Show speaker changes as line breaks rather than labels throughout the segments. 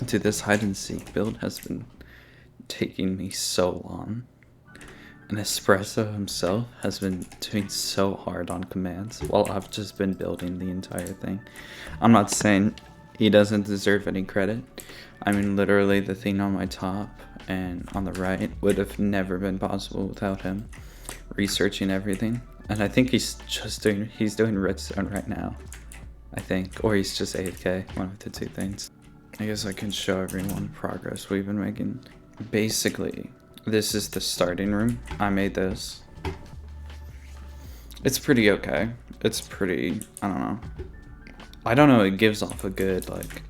Dude, this hide and seek build has been taking me so long. And Espresso himself has been doing so hard on commands while I've just been building the entire thing. I'm not saying he doesn't deserve any credit. I mean, literally the thing on my top and on the right would have never been possible without him researching everything. And I think he's doing redstone right now, I think, or he's just AFK, one of the two things. I guess I can show everyone progress we've been making. Basically, this is the starting room. I made this. It's pretty okay. It's pretty, I don't know, it gives off a good, like,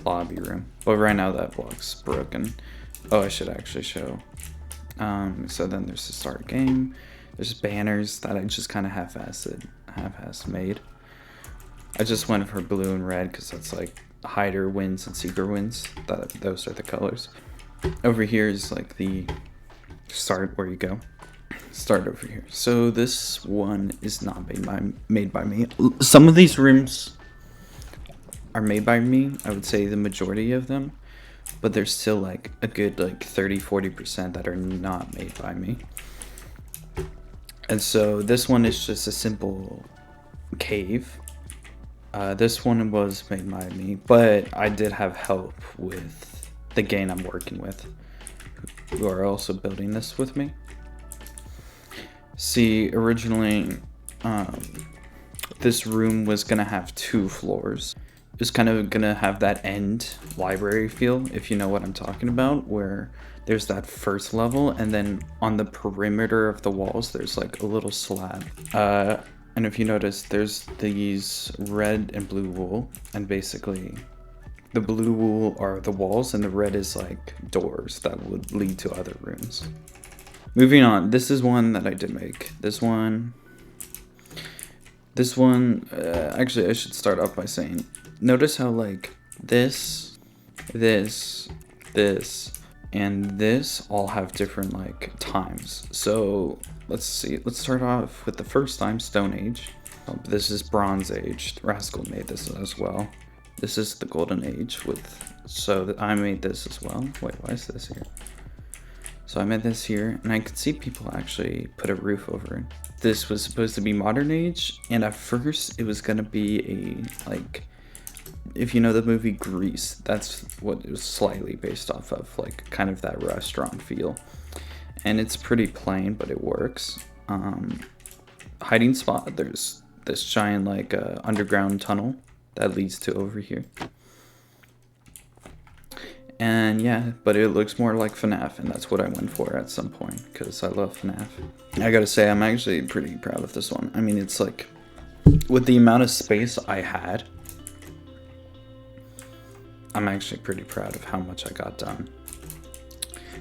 lobby room. But right now that block's broken. Oh, I should actually show. So then there's the start game. There's banners that I just kind of half-assed made. I just went for blue and red because that's like hider wins and seeker wins. Those are the colors. Over here is like the start where you go. Start over here. So this one is not made by me. Some of these rooms are made by me. I would say the majority of them, but there's still like a good like 30-40% that are not made by me. And so this one is just a simple cave. This one was made by me, but I did have help with the gang I'm working with, who are also building this with me. See, originally, this room was gonna have 2 floors. It was kind of gonna have that end library feel, if you know what I'm talking about, where there's that first level, and then on the perimeter of the walls, there's like a little slab. And if you notice, there's these red and blue wool, and basically the blue wool are the walls, and the red is like doors that would lead to other rooms. Moving on, this is one that I did make. This one, actually I should start off by saying, notice how like this, and this all have different like times. So let's see, let's start off with the first time, Stone Age. This is Bronze Age. Rascal made this as well. This is the Golden Age so I made this as well. Wait, why is this here? So I made this here, and I could see people actually put a roof over it. This was supposed to be Modern Age, and at first it was gonna be like, if you know the movie Grease, that's what it was slightly based off of, like kind of that restaurant feel. And it's pretty plain, but it works. Hiding spot, there's this giant like underground tunnel that leads to over here. And yeah, but it looks more like FNAF, and that's what I went for at some point, because I love FNAF. I gotta say, I'm actually pretty proud of this one. I mean, it's like, with the amount of space I had, I'm actually pretty proud of how much I got done.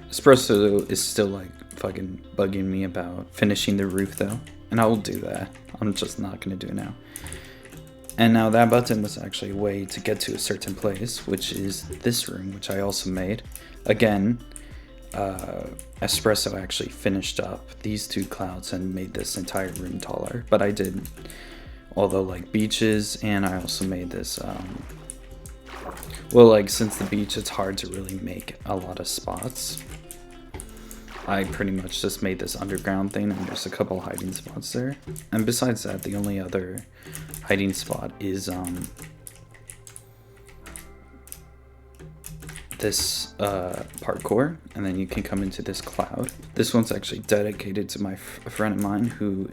Espresso is still like fucking bugging me about finishing the roof though, and I will do that. I'm just not gonna do it now. And now that button was actually a way to get to a certain place, which is this room, which I also made. Again, Espresso actually finished up these 2 clouds and made this entire room taller, but I did all the like beaches, and I also made this, well, like since the beach, it's hard to really make a lot of spots. I pretty much just made this underground thing, and there's a couple hiding spots there. And besides that, the only other hiding spot is this parkour, and then you can come into this cloud. This one's actually dedicated to my friend of mine who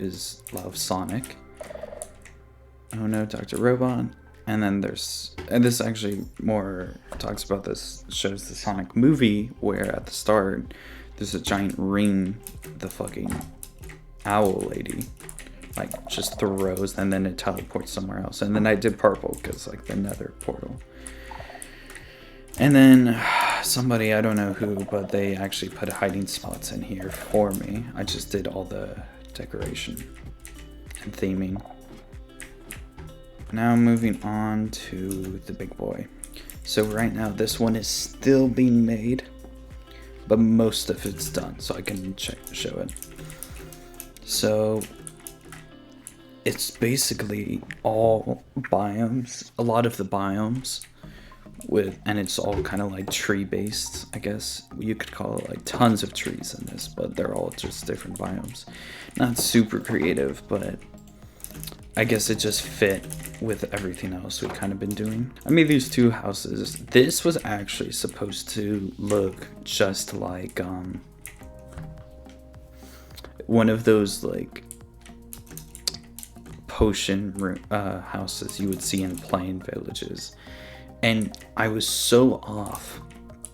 loves Sonic. Oh no, Dr. Robot. And then this actually more talks about this, shows the Sonic movie, where at the start there's a giant ring the fucking owl lady like just throws, and then it teleports somewhere else. And then I did purple because like the nether portal. And then somebody, I don't know who, but they actually put hiding spots in here for me. I just did all the decoration and theming. Now moving on to the big boy. So right now this one is still being made, but most of it's done, so I can show it. So it's basically all biomes. A lot of the biomes and it's all kind of like tree based, I guess you could call it. Like tons of trees in this, but they're all just different biomes. Not super creative, but I guess it just fit with everything else we've kind of been doing. I made these two houses. This was actually supposed to look just like one of those like potion houses you would see in plain villages. And I was so off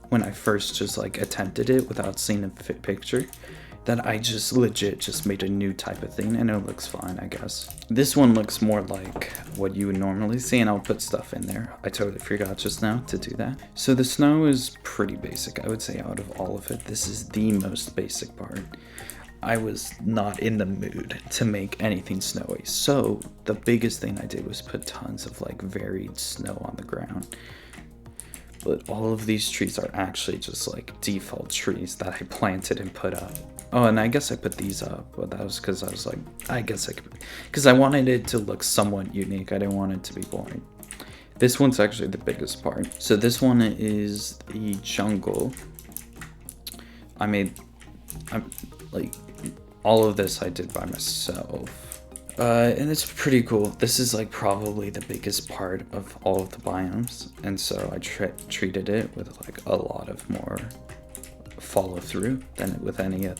when I first just like attempted it without seeing a picture that I just legit just made a new type of thing, and it looks fine, I guess. This one looks more like what you would normally see, and I'll put stuff in there. I totally forgot just now to do that. So the snow is pretty basic. I would say out of all of it, this is the most basic part. I was not in the mood to make anything snowy. So the biggest thing I did was put tons of like varied snow on the ground. But all of these trees are actually just like default trees that I planted and put up. Oh, and I guess I put these up, but that was because I was like, I guess I could, because I wanted it to look somewhat unique. I didn't want it to be boring. This one's actually the biggest part. So this one is the jungle. Like all of this I did by myself. And it's pretty cool. This is like probably the biggest part of all of the biomes. And so I treated it with like a lot of more follow through than with any of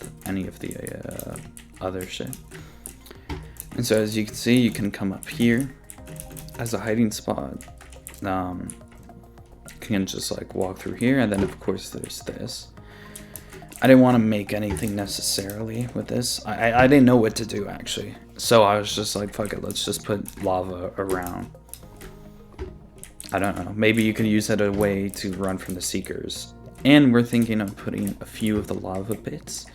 the other shit. And so as you can see, you can come up here as a hiding spot. You can just like walk through here, and then of course there's this. I didn't want to make anything necessarily with this. I didn't know what to do actually. So I was just like, fuck it, let's just put lava around. I don't know, maybe you could use it as a way to run from the seekers. And we're thinking of putting a few of the lava bits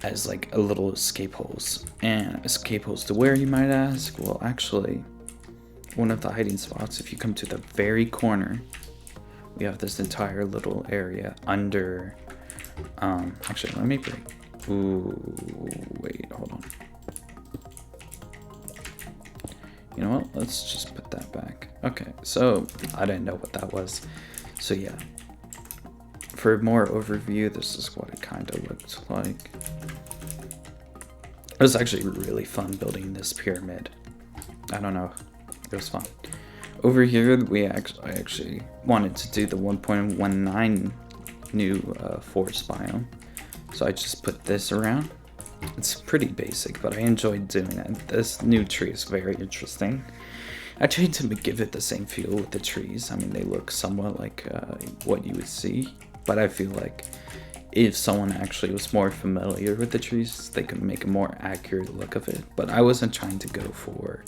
as like a little escape holes. And escape holes to where, you might ask? Well, actually, one of the hiding spots, if you come to the very corner, we have this entire little area under, actually, let me break. Ooh, wait, hold on. You know what? Let's just put that back. Okay, so I didn't know what that was. So yeah. For more overview, this is what it kind of looked like. It was actually really fun building this pyramid. I don't know, it was fun. Over here, I actually wanted to do the 1.19 new forest biome. So I just put this around. It's pretty basic, but I enjoyed doing it. This new tree is very interesting. I tried to give it the same feel with the trees. I mean, they look somewhat like what you would see. But I feel like if someone actually was more familiar with the trees, they could make a more accurate look of it. But I wasn't trying to go for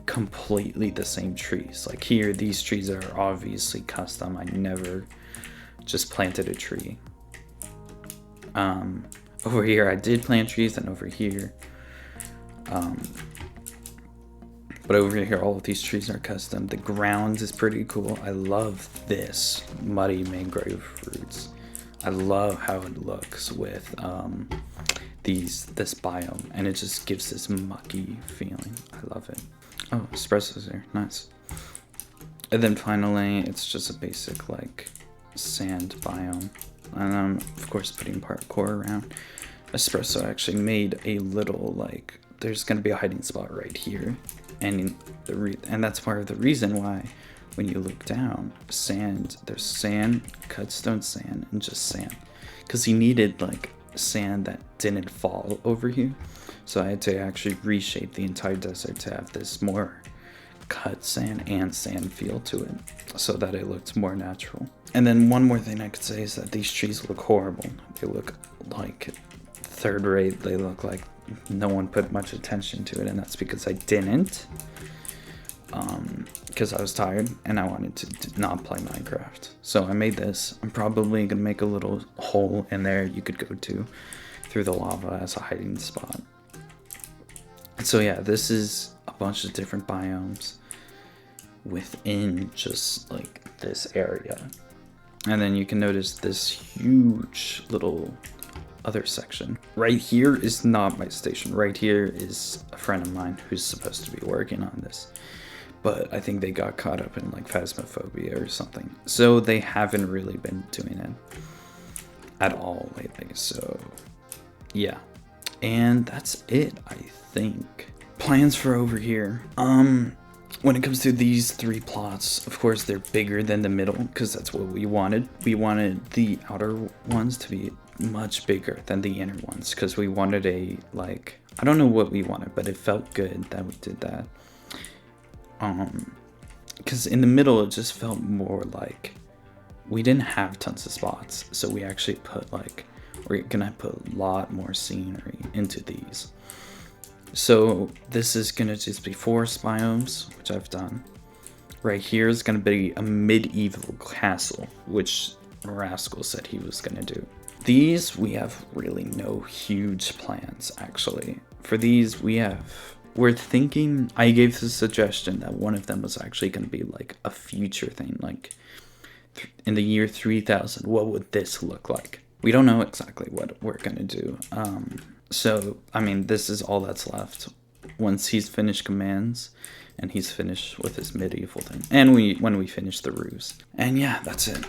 completely the same trees. Like here, these trees are obviously custom. I never just planted a tree. Over here, I did plant trees, and over here, but over here, all of these trees are custom. The ground is pretty cool. I love this muddy mangrove roots. I love how it looks with this biome, and it just gives this mucky feeling. I love it. Oh, espresso's there, nice. And then finally, it's just a basic like sand biome, and I'm of course putting parkour around. Espresso actually made a little like, there's gonna be a hiding spot right here. And that's part of the reason why when you look down, there's sand, cut stone sand, and just sand. Because he needed like sand that didn't fall over here. So I had to actually reshape the entire desert to have this more cut sand and sand feel to it, so that it looked more natural. And then one more thing I could say is that these trees look horrible. They look like third rate. They look like no one put much attention to it, and that's because I didn't, because I was tired and I wanted to not play Minecraft. So I made this. I'm probably gonna make a little hole in there you could go to through the lava as a hiding spot. So yeah, this is a bunch of different biomes within just like this area. And then you can notice this huge little other section. Right here is not my station. Right here is a friend of mine who's supposed to be working on this. but I think they got caught up in like Phasmophobia or something. So they haven't really been doing it at all lately. So yeah, and that's it, I think. Plans for over here. When it comes to these 3 plots, of course they're bigger than the middle because that's what we wanted. We wanted the outer ones to be much bigger than the inner ones because we wanted a, like, I don't know what we wanted, but it felt good that we did that. Because in the middle it just felt more like we didn't have tons of spots, so we actually put like, we're gonna put a lot more scenery into these. So this is gonna just be 4 biomes, which I've done. Right here is gonna be a medieval castle, which Rascal said he was gonna do. These, we have really no huge plans, actually. For these, we're thinking, I gave the suggestion that one of them was actually gonna be like a future thing, like in the year 3000, what would this look like? We don't know exactly what we're gonna do. So, I mean, this is all that's left. Once he's finished commands, and he's finished with his medieval thing. And when we finish the ruse. And yeah, that's it.